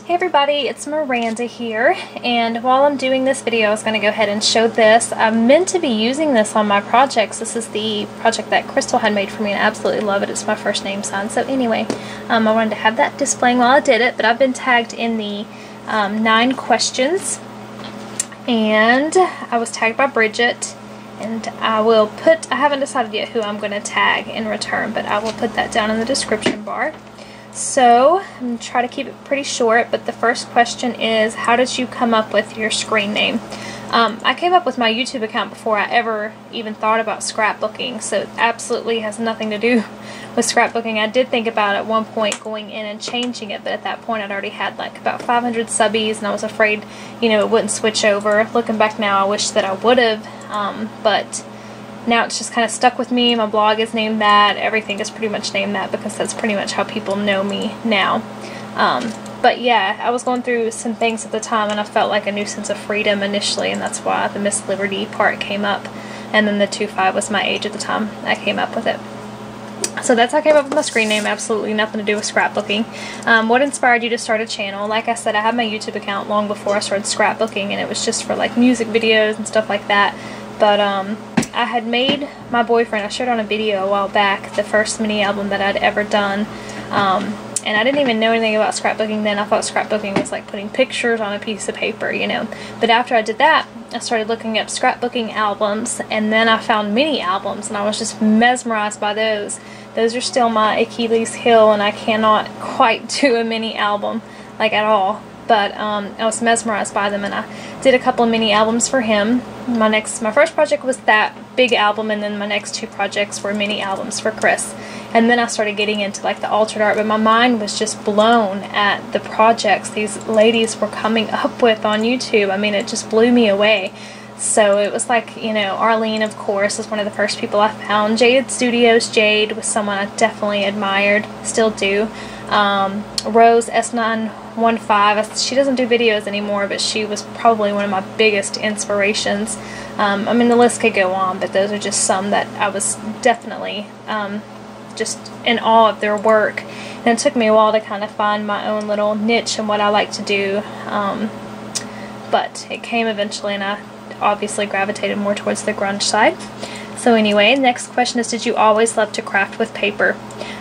Hey everybody, it's Miranda here, and while I'm doing this video I was going to go ahead and show this. I'm meant to be using this on my projects. This is the project that Crystal had made for me and I absolutely love it. It's my first name sign. So anyway, I wanted to have that displaying while I did it, but I've been tagged in the 9 questions, and I was tagged by Bridget, and I haven't decided yet who I'm going to tag in return, but I will put that down in the description bar. So, I'm going to try to keep it pretty short, but the first question is, how did you come up with your screen name? I came up with my YouTube account before I ever even thought about scrapbooking, so it absolutely has nothing to do with scrapbooking. I did think about at one point going in and changing it, but at that point I'd already had like about 500 subbies, and I was afraid, you know, it wouldn't switch over. Looking back now, I wish that I would have, but now it's just kind of stuck with me. My blog is named that. Everything is pretty much named that because that's pretty much how people know me now. But yeah, I was going through some things at the time and I felt like a new sense of freedom initially, and that's why the Miss Liberty part came up. And then the 25 was my age at the time I came up with it. So that's how I came up with my screen name. Absolutely nothing to do with scrapbooking. What inspired you to start a channel? Like I said, I had my YouTube account long before I started scrapbooking, and it was just for like music videos and stuff like that. But I had made my boyfriend, I showed on a video a while back, the first mini album that I'd ever done, and I didn't even know anything about scrapbooking then. I thought scrapbooking was like putting pictures on a piece of paper, you know. But after I did that, I started looking up scrapbooking albums, and then I found mini albums, and I was just mesmerized by those. Those are still my Achilles heel, and I cannot quite do a mini album, like at all. But I was mesmerized by them, and I did a couple of mini albums for him. My first project was that big album, and then my next 2 projects were mini albums for Chris. And then I started getting into like the altered art, but my mind was just blown at the projects these ladies were coming up with on YouTube. I mean, it just blew me away. So it was like, you know, Arlene, of course, was one of the first people I found. Jaded Studios, Jade was someone I definitely admired, still do. Rose S915, she doesn't do videos anymore, but she was probably one of my biggest inspirations. I mean, the list could go on, but those are just some that I was definitely just in awe of their work. And it took me a while to kind of find my own little niche and what I like to do, but it came eventually, and I obviously gravitated more towards the grunge side. So anyway, next question is, did you always love to craft with paper?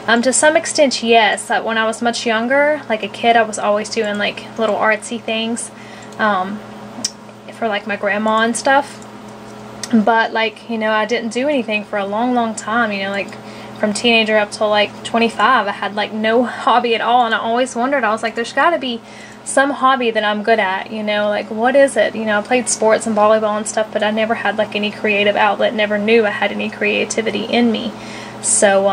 To some extent, yes. When I was much younger, like a kid, I was always doing like little artsy things for like my grandma and stuff. But like, you know, I didn't do anything for a long time, you know, like from teenager up till like 25, I had like no hobby at all, and I always wondered, I was like, there's got to be some hobby that I'm good at, you know, like what is it? You know, I played sports and volleyball and stuff, but I never had like any creative outlet, never knew I had any creativity in me. So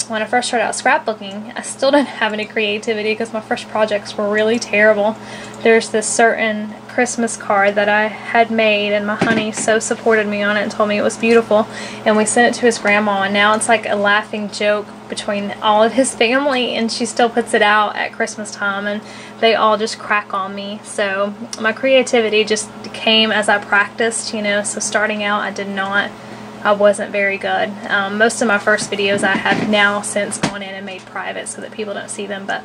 when I first started out scrapbooking, I still didn't have any creativity because my first projects were really terrible. There's this certain Christmas card that I had made, and my honey so supported me on it and told me it was beautiful, and we sent it to his grandma, and now it's like a laughing joke between all of his family, and she still puts it out at Christmas time, and they all just crack on me. So my creativity just came as I practiced, you know. So starting out, I wasn't very good. Most of my first videos I have now since gone in and made private so that people don't see them, but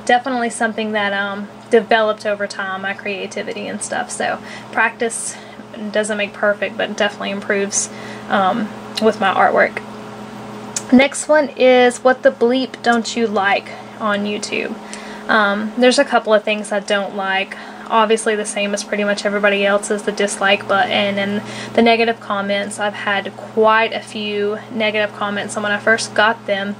definitely something that developed over time, my creativity and stuff. So practice doesn't make perfect, but it definitely improves with my artwork. Next one is, what the bleep don't you like on YouTube? There's a couple of things I don't like. Obviously the same as pretty much everybody else is the dislike button and the negative comments. I've had quite a few negative comments, and when I first got them,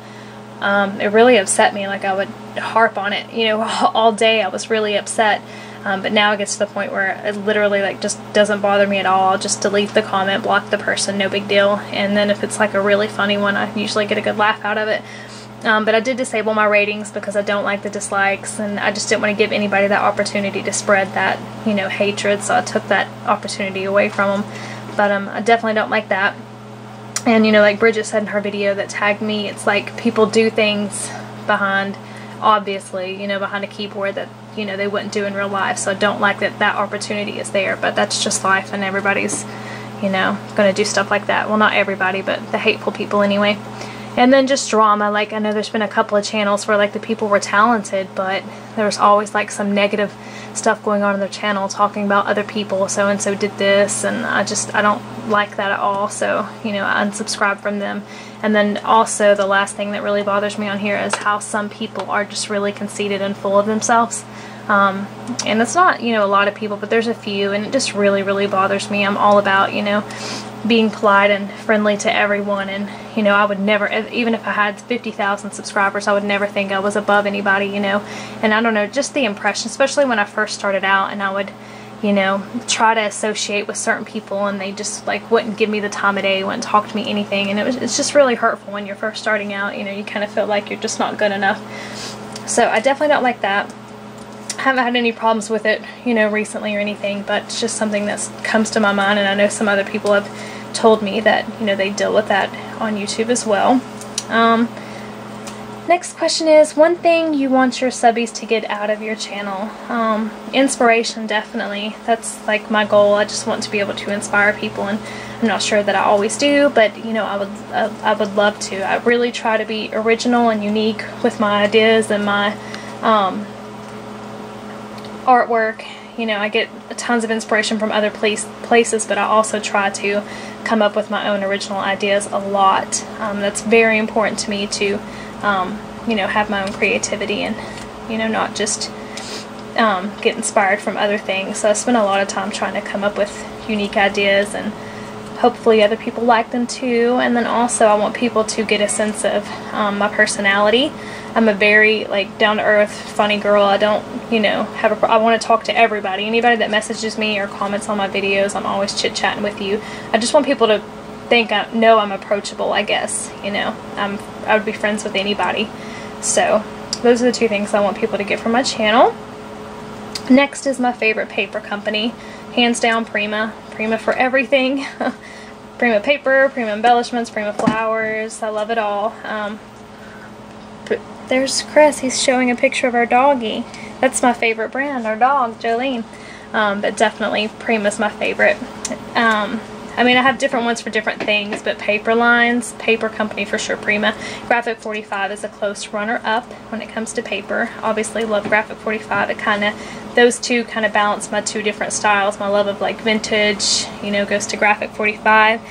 it really upset me. Like I would harp on it, you know, all day. I was really upset. But now it gets to the point where it literally like just doesn't bother me at all. I'll just delete the comment, block the person, no big deal. And then if it's like a really funny one, I usually get a good laugh out of it. But I did disable my ratings because I don't like the dislikes, and I just didn't want to give anybody that opportunity to spread that, you know, hatred, so I took that opportunity away from them. But I definitely don't like that. And, you know, like Bridget said in her video that tagged me, it's like people do things behind, obviously, you know, behind a keyboard that, you know, they wouldn't do in real life. So I don't like that that opportunity is there, but that's just life, and everybody's, you know, going to do stuff like that. Well, not everybody, but the hateful people anyway. And then just drama, like I know there's been a couple of channels where like the people were talented, but there's always like some negative stuff going on in their channel talking about other people, so and so did this, and I don't like that at all, so you know, I unsubscribe from them. And then also the last thing that really bothers me on here is how some people are just really conceited and full of themselves. And it's not, you know, a lot of people, but there's a few, and it just really bothers me. I'm all about, you know, being polite and friendly to everyone, and you know, I would never, even if I had 50,000 subscribers, I would never think I was above anybody, you know. And I don't know, just the impression, especially when I first started out, and I would, you know, try to associate with certain people, and they just like wouldn't give me the time of day, wouldn't talk to me anything, and it's just really hurtful when you're first starting out. You know, you kind of feel like you're just not good enough. So I definitely don't like that. I haven't had any problems with it, you know, recently or anything, but it's just something that comes to my mind, and I know some other people have told me that, you know, they deal with that on YouTube as well. Next question is, one thing you want your subbies to get out of your channel? Inspiration, definitely. That's like my goal. I just want to be able to inspire people, and I'm not sure that I always do, but you know, I would love to. I really try to be original and unique with my ideas and my artwork. You know, I get tons of inspiration from other places, but I also try to come up with my own original ideas a lot. That's very important to me to, you know, have my own creativity and, you know, not just get inspired from other things. So I spend a lot of time trying to come up with unique ideas, and hopefully other people like them too. And then also I want people to get a sense of my personality. I'm a very like down-to-earth, funny girl. I don't, you know, I want to talk to everybody. Anybody that messages me or comments on my videos, I'm always chit-chatting with you. I just want people to think, know I'm approachable, I guess. You know, I would be friends with anybody. So those are the two things I want people to get from my channel. Next is my favorite paper company. Hands down, Prima. Prima for everything. Prima paper, Prima embellishments, Prima flowers. I love it all. But there's Chris. He's showing a picture of our doggy. That's my favorite brand, our dog, Jolene. But definitely Prima's my favorite. I mean, I have different ones for different things, but paper lines, paper company for sure, Prima. Graphic 45 is a close runner-up when it comes to paper. Obviously love Graphic 45. It kind of, those two kind of balance my two different styles. My love of like vintage, you know, goes to Graphic 45.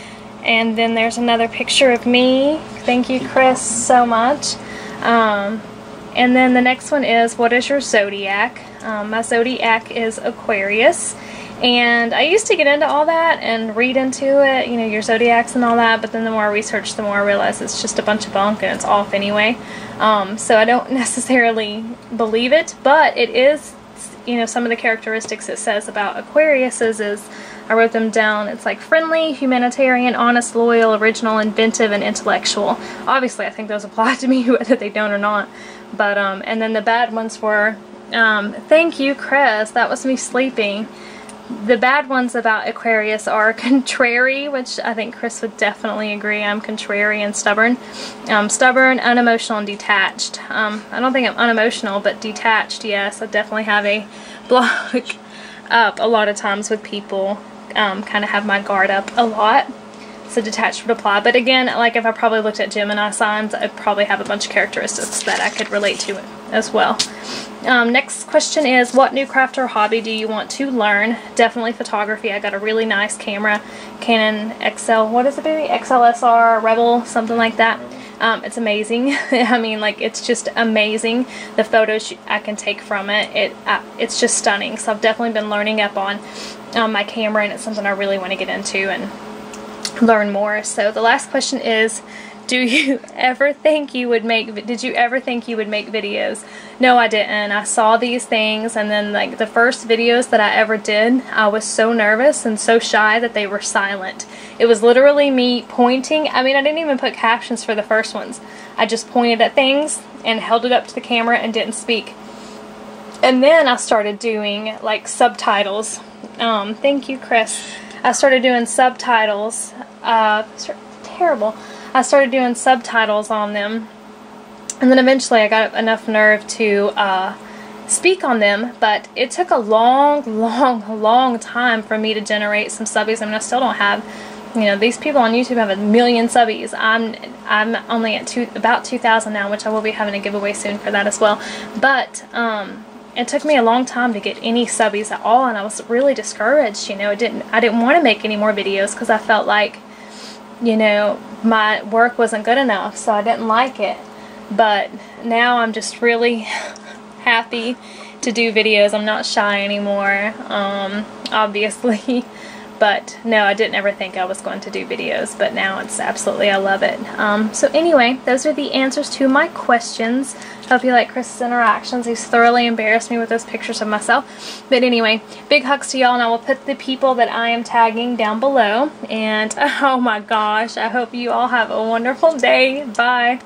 And then there's another picture of me. Thank you, Chris, so much. And then the next one is, what is your zodiac? My zodiac is Aquarius. And I used to get into all that and read into it, you know, your zodiacs and all that, but then the more I research, the more I realize it's just a bunch of bunk and it's off anyway. So I don't necessarily believe it, but it is, you know, some of the characteristics it says about Aquariuses is, I wrote them down, it's like friendly, humanitarian, honest, loyal, original, inventive, and intellectual. Obviously I think those apply to me whether they don't or not. But, and then the bad ones were, thank you, Chris, that was me sleeping. The bad ones about Aquarius are contrary, which I think Chris would definitely agree. I'm contrary and stubborn. Stubborn, unemotional, and detached. I don't think I'm unemotional, but detached, yes. I definitely have a block up a lot of times with people. Kind of have my guard up a lot. So detached would apply. But again, like if I probably looked at Gemini signs, I'd probably have a bunch of characteristics that I could relate to as well. Next question is, what new craft or hobby do you want to learn? Definitely photography. I got a really nice camera, Canon XL, what is it, baby? XLSR, Rebel, something like that. It's amazing. I mean, like, it's just amazing. The photos I can take from it, it's just stunning. So I've definitely been learning up on my camera, and it's something I really want to get into and learn more. So the last question is, did you ever think you would make videos? No, I didn't. I saw these things, and then like the first videos that I ever did, I was so nervous and so shy that they were silent. It was literally me pointing. I mean, I didn't even put captions for the first ones. I just pointed at things and held it up to the camera and didn't speak. And then I started doing like subtitles. Thank you, Chris. I started doing subtitles. Terrible. I started doing subtitles on them, and then eventually I got enough nerve to speak on them, but it took a long time for me to generate some subbies. I mean, I still don't have You know, these people on YouTube have 1 million subbies. I'm only at about 2,000 now, which I will be having a giveaway soon for that as well. But it took me a long time to get any subbies at all, and I was really discouraged. You know, I didn't want to make any more videos because I felt like, you know, my work wasn't good enough, so I didn't like it. But now I'm just really happy to do videos. I'm not shy anymore, obviously. But no, I didn't ever think I was going to do videos, but now it's absolutely, I love it. So anyway, those are the answers to my questions. Hope you like Chris's interactions. He's thoroughly embarrassed me with those pictures of myself. But anyway, big hugs to y'all, and I will put the people that I am tagging down below. And oh my gosh, I hope you all have a wonderful day. Bye.